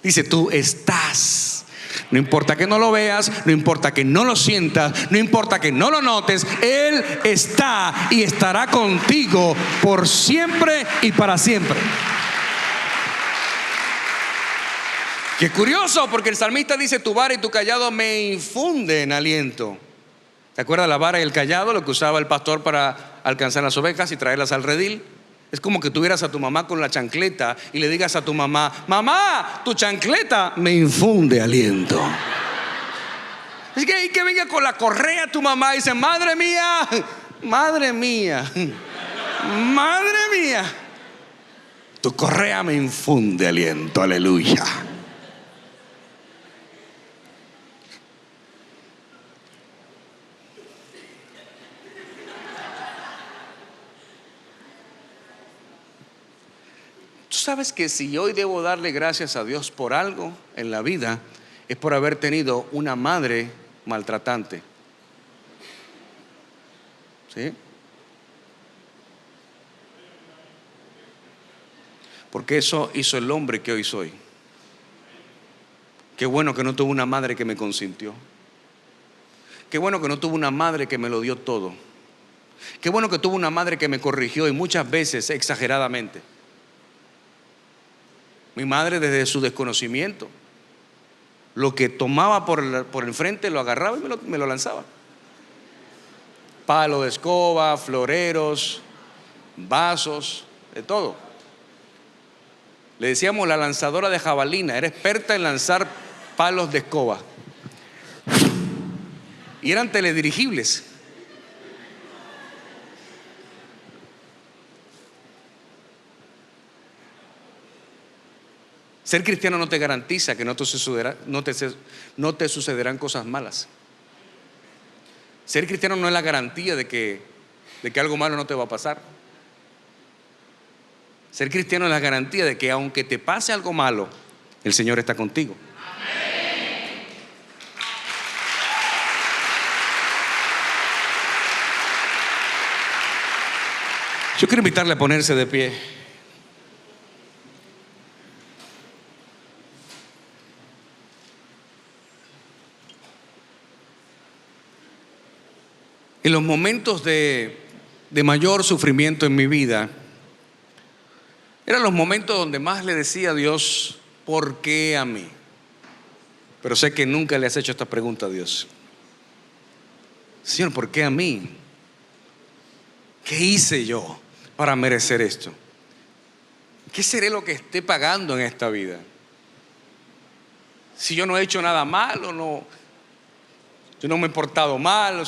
dice tú estás. No importa que no lo veas, no importa que no lo sientas, no importa que no lo notes, Él está y estará contigo por siempre y para siempre. Qué curioso, porque el salmista dice: tu vara y tu callado me infunden aliento. ¿Te acuerdas la vara y el callado? Lo que usaba el pastor para alcanzar las ovejas y traerlas al redil. Es como que tuvieras a tu mamá con la chancleta y le digas a tu mamá: mamá, tu chancleta me infunde aliento. Es que ahí que venga con la correa tu mamá y dice: madre mía, madre mía, madre mía, tu correa me infunde aliento, aleluya. Tú sabes que si hoy debo darle gracias a Dios por algo en la vida, es por haber tenido una madre maltratante. ¿Sí? Porque eso hizo el hombre que hoy soy. Qué bueno que no tuve una madre que me consintió. Qué bueno que no tuve una madre que me lo dio todo. Qué bueno que tuve una madre que me corrigió, y muchas veces exageradamente. Mi madre, desde su desconocimiento, lo que tomaba por el frente lo agarraba y me lo lanzaba. Palo de escoba, floreros, vasos, de todo. Le decíamos la lanzadora de jabalina. Era experta en lanzar palos de escoba. Y eran teledirigibles. Ser cristiano no te garantiza que no te sucederán cosas malas. Ser cristiano no es la garantía de que algo malo no te va a pasar. Ser cristiano es la garantía de que aunque te pase algo malo, el Señor está contigo. Yo quiero invitarle a ponerse de pie. En los momentos de mayor sufrimiento en mi vida, eran los momentos donde más le decía a Dios, ¿por qué a mí? Pero sé que nunca le has hecho esta pregunta a Dios. Señor, ¿por qué a mí? ¿Qué hice yo para merecer esto? ¿Qué seré lo que esté pagando en esta vida? Si yo no he hecho nada malo, yo no me he portado mal,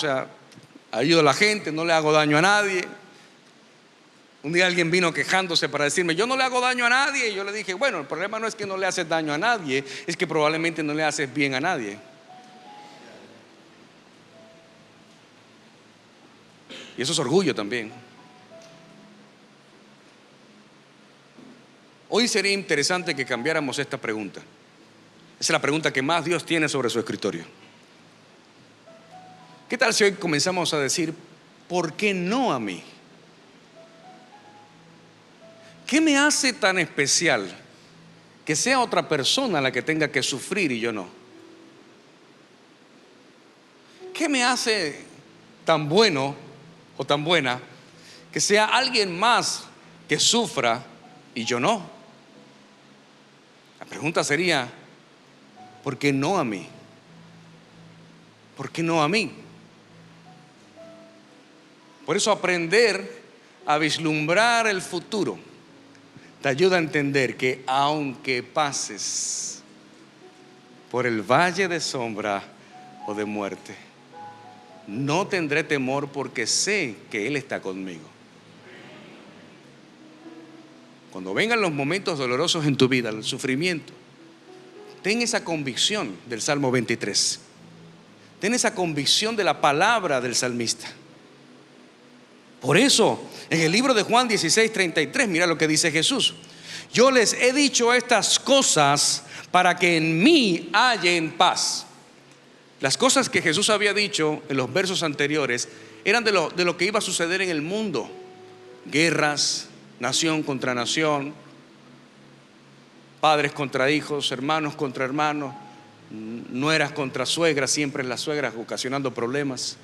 ayudo a la gente, no le hago daño a nadie. Un día alguien vino quejándose para decirme, yo no le hago daño a nadie. Y yo le dije, bueno, el problema no es que no le haces daño a nadie, es que probablemente no le haces bien a nadie. Y eso es orgullo también. Hoy sería interesante que cambiáramos esta pregunta. Esa es la pregunta que más Dios tiene sobre su escritorio. ¿Qué tal si hoy comenzamos a decir, ¿por qué no a mí? ¿Qué me hace tan especial que sea otra persona la que tenga que sufrir y yo no? ¿Qué me hace tan bueno o tan buena que sea alguien más que sufra y yo no? La pregunta sería, ¿por qué no a mí? ¿Por qué no a mí? Por eso aprender a vislumbrar el futuro te ayuda a entender que aunque pases por el valle de sombra o de muerte, no tendré temor porque sé que Él está conmigo. Cuando vengan los momentos dolorosos en tu vida, el sufrimiento, ten esa convicción del Salmo 23. Ten esa convicción de la palabra del salmista. Por eso, en el libro de Juan 16:33, mira lo que dice Jesús. Yo les he dicho estas cosas para que en mí hallen paz. Las cosas que Jesús había dicho en los versos anteriores eran de lo que iba a suceder en el mundo. Guerras, nación contra nación, padres contra hijos, hermanos contra hermanos, nueras contra suegras, siempre las suegras ocasionando problemas.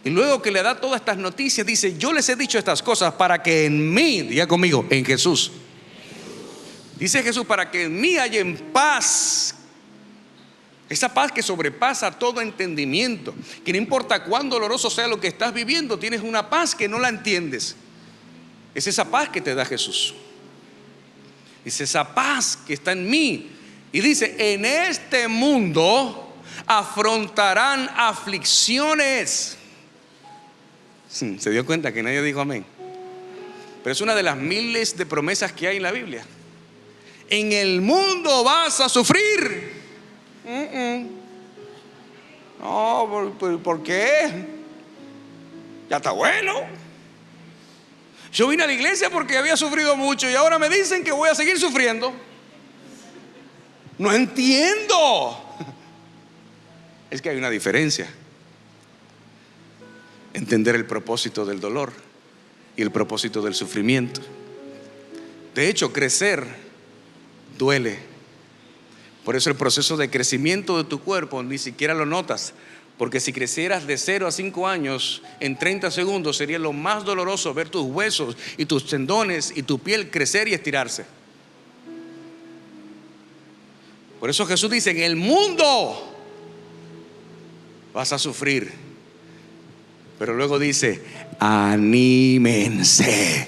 Y luego que le da todas estas noticias, dice, yo les he dicho estas cosas para que en mí, diga conmigo, en Jesús. Dice Jesús, para que en mí haya paz. Esa paz que sobrepasa todo entendimiento. Que no importa cuán doloroso sea lo que estás viviendo, tienes una paz que no la entiendes. Es esa paz que te da Jesús. Es esa paz que está en mí. Y dice, en este mundo afrontarán aflicciones. ¿Se dio cuenta que nadie dijo amén? Pero es una de las miles de promesas que hay en la Biblia. En el mundo vas a sufrir. No, ¿por qué? Ya está bueno. Yo vine a la iglesia porque había sufrido mucho y ahora me dicen que voy a seguir sufriendo. No entiendo. Es que hay una diferencia. Entender el propósito del dolor y el propósito del sufrimiento. De hecho, crecer duele. Por eso el proceso de crecimiento de tu cuerpo ni siquiera lo notas, Porque si crecieras de 0 a 5 años, en 30 segundos sería lo más doloroso ver tus huesos y tus tendones y tu piel crecer y estirarse. Por eso Jesús dice: en el mundo vas a sufrir. Pero luego dice: anímense,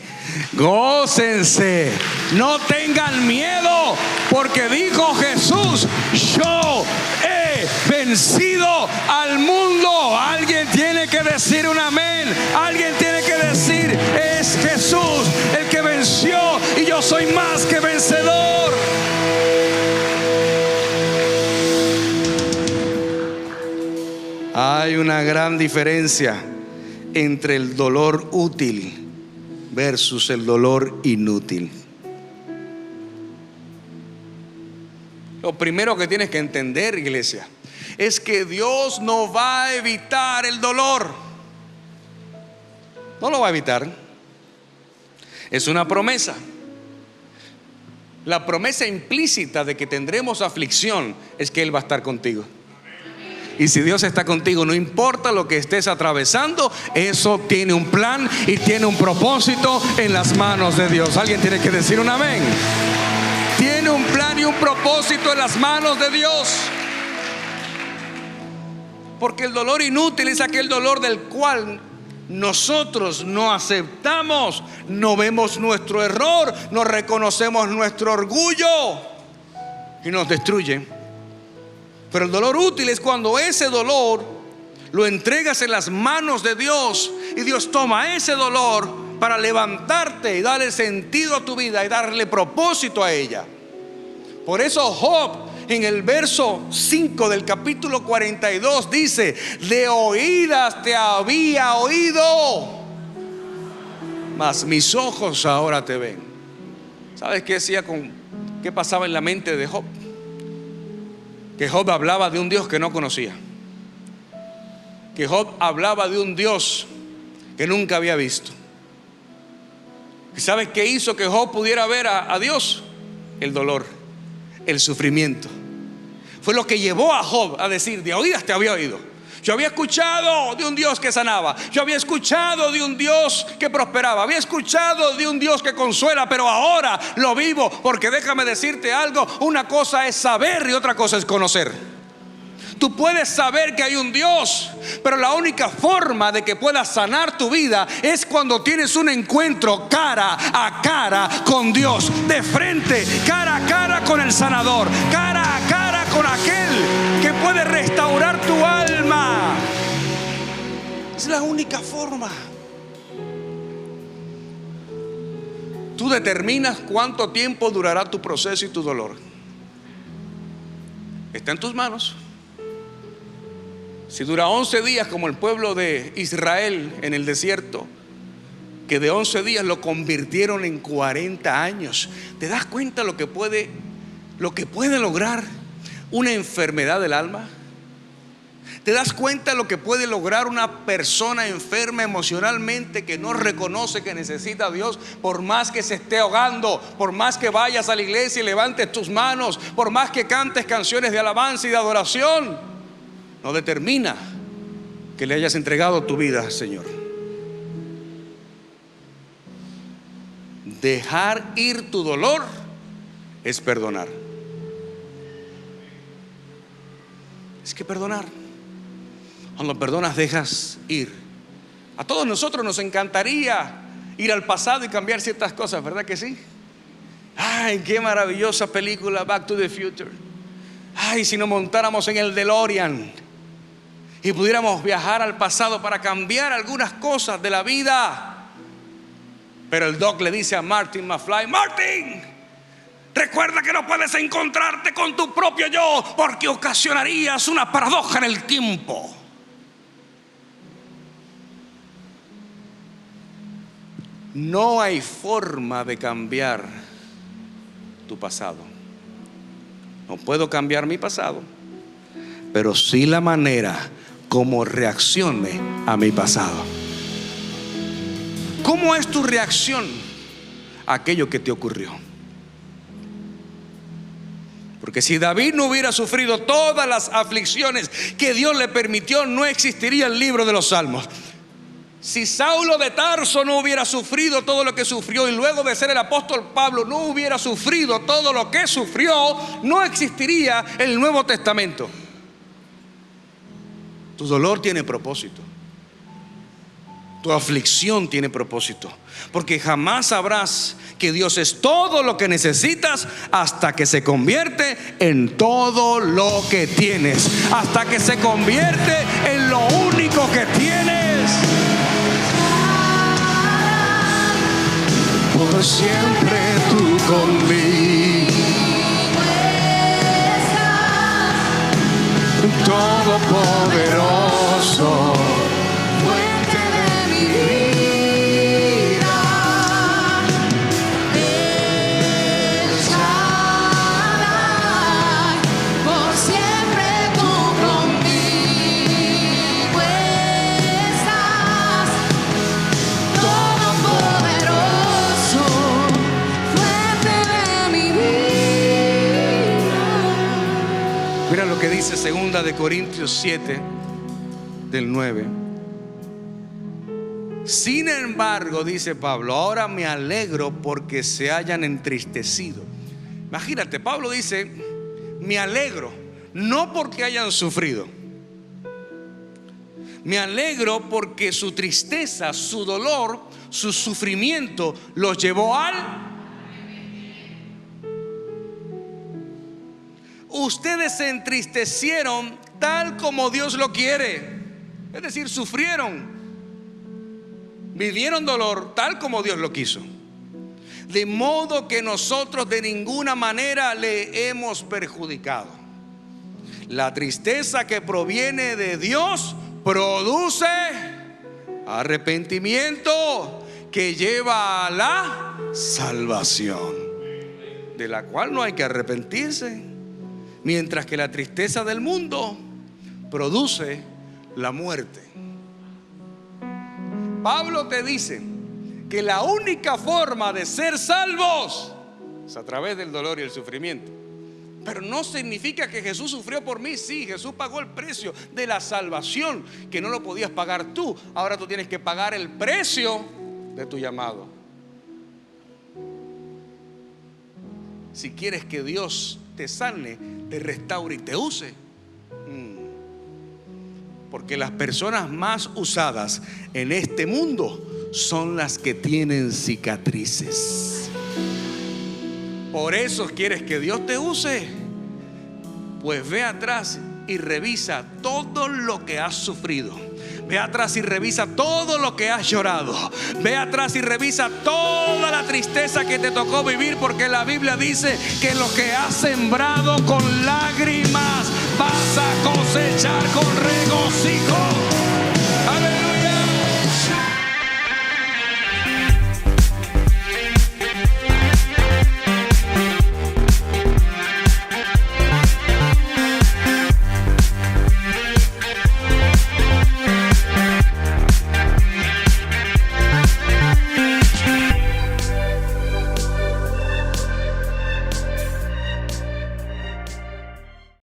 gócense, no tengan miedo, porque dijo Jesús: yo he vencido al mundo. Alguien tiene que decir un amén. Alguien tiene que decir: es Jesús el que venció y yo soy más que vencedor. Hay una gran diferencia entre el dolor útil versus el dolor inútil. Lo primero que tienes que entender, iglesia, es que Dios no va a evitar el dolor. No lo va a evitar. Es una promesa. La promesa implícita de que tendremos aflicción es que Él va a estar contigo. Y si Dios está contigo, no importa lo que estés atravesando, eso tiene un plan y tiene un propósito en las manos de Dios. Alguien tiene que decir un amén. Tiene un plan y un propósito en las manos de Dios. Porque el dolor inútil es aquel dolor del cual nosotros no aceptamos, no vemos nuestro error, no reconocemos nuestro orgullo y nos destruye. Pero el dolor útil es cuando ese dolor lo entregas en las manos de Dios y Dios toma ese dolor para levantarte y darle sentido a tu vida y darle propósito a ella. Por eso Job, en el verso 5 del capítulo 42, dice: de oídas te había oído, mas mis ojos ahora te ven. ¿Sabes qué qué pasaba en la mente de Job? Que Job hablaba de un Dios que no conocía. Que Job hablaba de un Dios que nunca había visto. ¿Y sabes qué hizo que Job pudiera ver a Dios? El dolor, el sufrimiento. Fue lo que llevó a Job a decir: de oídas te había oído. Yo había escuchado de un Dios que sanaba. Yo había escuchado de un Dios que prosperaba. Había escuchado de un Dios que consuela. Pero ahora lo vivo. Porque déjame decirte algo: una cosa es saber y otra cosa es conocer. Tú puedes saber que hay un Dios, pero la única forma de que puedas sanar tu vida es cuando tienes un encuentro cara a cara con Dios. De frente, cara a cara con el sanador. Cara a cara con aquel que puede restaurar tu alma. Es la única forma. Tú determinas cuánto tiempo durará tu proceso y tu dolor. Está en tus manos. Si dura 11 días como el pueblo de Israel en el desierto, que de 11 días lo convirtieron en 40 años. ¿Te das cuenta lo que puede lograr una enfermedad del alma? ¿Te das cuenta lo que puede lograr una persona enferma emocionalmente que no reconoce que necesita a Dios? Por más que se esté ahogando, por más que vayas a la iglesia y levantes tus manos, por más que cantes canciones de alabanza y de adoración, no determina que le hayas entregado tu vida, Señor. Dejar ir tu dolor es perdonar. Es que perdonar, cuando perdonas, dejas ir. A todos nosotros nos encantaría ir al pasado y cambiar ciertas cosas, ¿verdad que sí? Ay, qué maravillosa película Back to the Future. Ay, si nos montáramos en el DeLorean y pudiéramos viajar al pasado para cambiar algunas cosas de la vida. Pero el Doc le dice a Martin McFly: Martin, recuerda que no puedes encontrarte con tu propio yo, porque ocasionarías una paradoja en el tiempo. No hay forma de cambiar tu pasado. No puedo cambiar mi pasado, pero sí la manera como reaccione a mi pasado. ¿Cómo es tu reacción a aquello que te ocurrió? Porque si David no hubiera sufrido todas las aflicciones que Dios le permitió, no existiría el libro de los Salmos. Si Saulo de Tarso no hubiera sufrido todo lo que sufrió, y luego de ser el apóstol Pablo no hubiera sufrido todo lo que sufrió, no existiría el Nuevo Testamento. Tu dolor tiene propósito. Tu aflicción tiene propósito. Porque jamás sabrás que Dios es todo lo que necesitas hasta que se convierte en todo lo que tienes. Hasta que se convierte en lo único que tienes. Por siempre tú conmigo estás, todopoderoso, fuente de mi vida, El Shaddai, por siempre tú conmigo estás, todopoderoso, fuente de mi vida. Mira lo que dice 2 de Corintios 7, del 9. Sin embargo, dice Pablo, ahora me alegro porque se hayan entristecido. Imagínate, Pablo dice, me alegro, no porque hayan sufrido. Me alegro porque su tristeza, su dolor, su sufrimiento los llevó al... Ustedes se entristecieron tal como Dios lo quiere. Es decir, sufrieron, vivieron dolor tal como Dios lo quiso. De modo que nosotros de ninguna manera le hemos perjudicado. La tristeza que proviene de Dios produce arrepentimiento que lleva a la salvación, de la cual no hay que arrepentirse. Mientras que la tristeza del mundo produce la muerte. Pablo te dice que la única forma de ser salvos es a través del dolor y el sufrimiento. Pero no significa que Jesús sufrió por mí. Sí, Jesús pagó el precio de la salvación, que no lo podías pagar tú. Ahora tú tienes que pagar el precio de tu llamado. Si quieres que Dios te sane, te restaure y te use. Porque las personas más usadas en este mundo son las que tienen cicatrices. Por eso quieres que Dios te use. Pues ve atrás y revisa todo lo que has sufrido. Ve atrás y revisa todo lo que has llorado. Ve atrás y revisa toda la tristeza que te tocó vivir, porque la Biblia dice que lo que has sembrado con lágrimas vas a cosechar con regocijo.